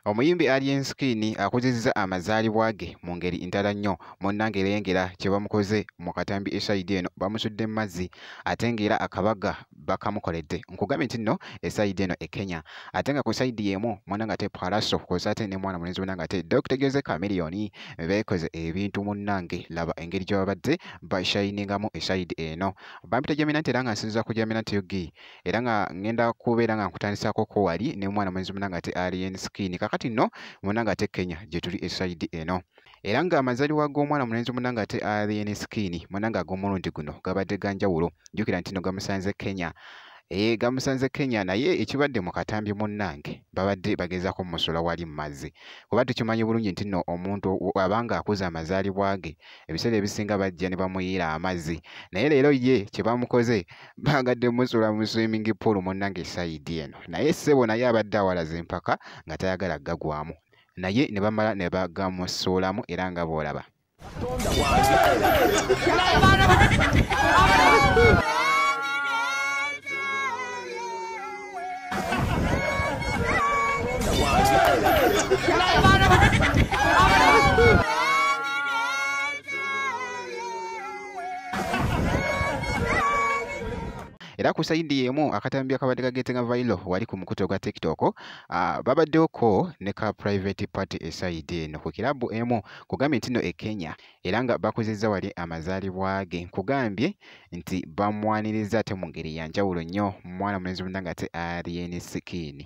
Omuyimbi Alien Skin akuzizza amazaalibwa ge mu ngeri ndala nnyo. Munnange lengera kye bamukoze mu katambi esayidi eno, bamusudde mu mazzi ate ng'era akabaga bakamukoledde. Nkugambye nti nno esayidi eno e Kenya, ate nga ku sayidi y'emu munnange ate Pallaso kw'ossa ate ne mwana mulenzi munnange ate Dr. Jose Chameleone beekoze ebintu munnange. Laba engeri gye babadde bashayiningamu esayidi eno. Bampita Jaminanti era nga nsinziza ku Jaminanti Yogi era nga ngenda kubeera nga nkutandisaako ko wali ne mwana mulenzi munnange ate Alien Skin. Kakati nno munnange ate Kenya gye tuli esayidi eno. Era nga amazaalibwa g'omwana mulenzi munnange ate Alien Skin munnange ag'omulundi guno gabadde ga njawulo. Jjukira nti nno gamusanze Kenya. Gamusanze Kenya naye ekibadde mu katambi munnange babadde bagezaako musula wali mu mazzi. Kuba tukimanyi bulungi nti nno omuntu abanga akuza amazaalibwa ge ebiseera ebisinga bajja ne bamuyiira amazzi. Naye leero ye kye bamukoze baagadde musula mu swimming pool munnange esayidi eno. Naye ssebo naye abadde awalaza empaka nga tayagala gagwamu. Naye ne bamala ne bagamusuulamu era nga bw'olaba. Era ku sayidi y'emu akatambi akabadde kagetenga viral wali ku mukutu gwa TikTok babaddeko ne ka private party esayidi eno ku kirabu emu. Kugambye nti nno e Kenya era nga bakuzizza wali amazaalibwa ge. Nkugambye nti bamwaniriza ate mu ngeri ya njawulo nnyo mwana mulenzi munnange ate Alien Skin.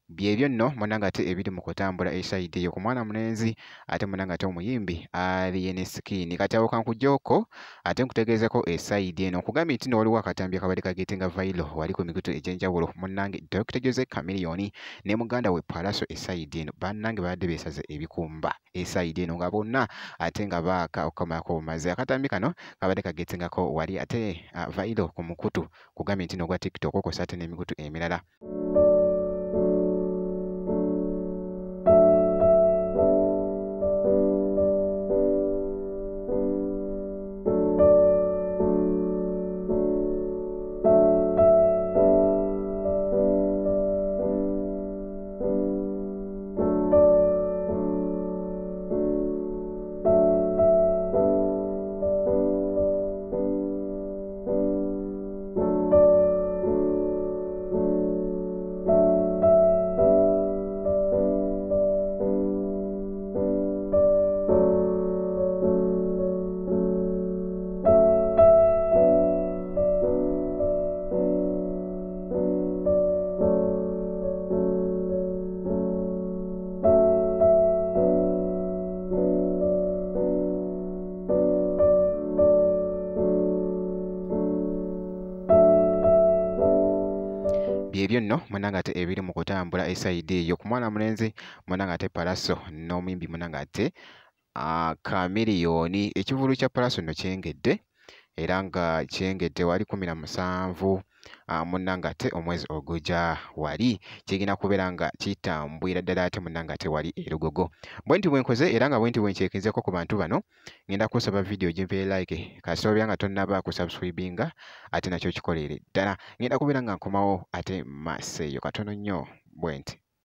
Byebyo nno munnange ate ebiri mu kutambula esayidi eyo ku mwana mulenzi ate munnange ate omuyimbi Alien Skin. Kati awo kankuggyeko ate nkutegeezeko esayidi eno. Nkugambye nti nno waliwo akatambi akabadde kagetenga viral wali ku mikutu egy'enjawulo munnange Dr. Jose Chameleone ne muganda we Pallaso esayidi eno. Bannange babadde beesaze ebikumba esayidi eno nga bonna ate nga baaka okukamako bumazi. Akatambi kano kabadde kagetengako wali ate viral ku mukutu kugambye nti nno gwa TikTok kw'ossa ate n'emikutu emirala. Byebyo nno munnange ate ebiri mu kutambula esayidi eyo ku mwana mulenzi munnange ate Pallaso n'omuyimbi munnange ate Chameleone. Ekivulu kya Pallaso nno kyengedde era nga kyengedde wali 17 munnange ate omwezi ogujja wali kigina kubeera nga kitambwira ddala ate munnange ate wali erugogo. Bwe nti bwe nkoze era nga bwe nti bwe nkyekenzeko ku bantu bano ngenda kusaba vidiyo gimpe like kasobya nga tonnaba kusubscribinga ate nakyo kikoleere ddala. Ngenda kubeera nga nkomawo ate masseeyo katono nnyo bwe nti.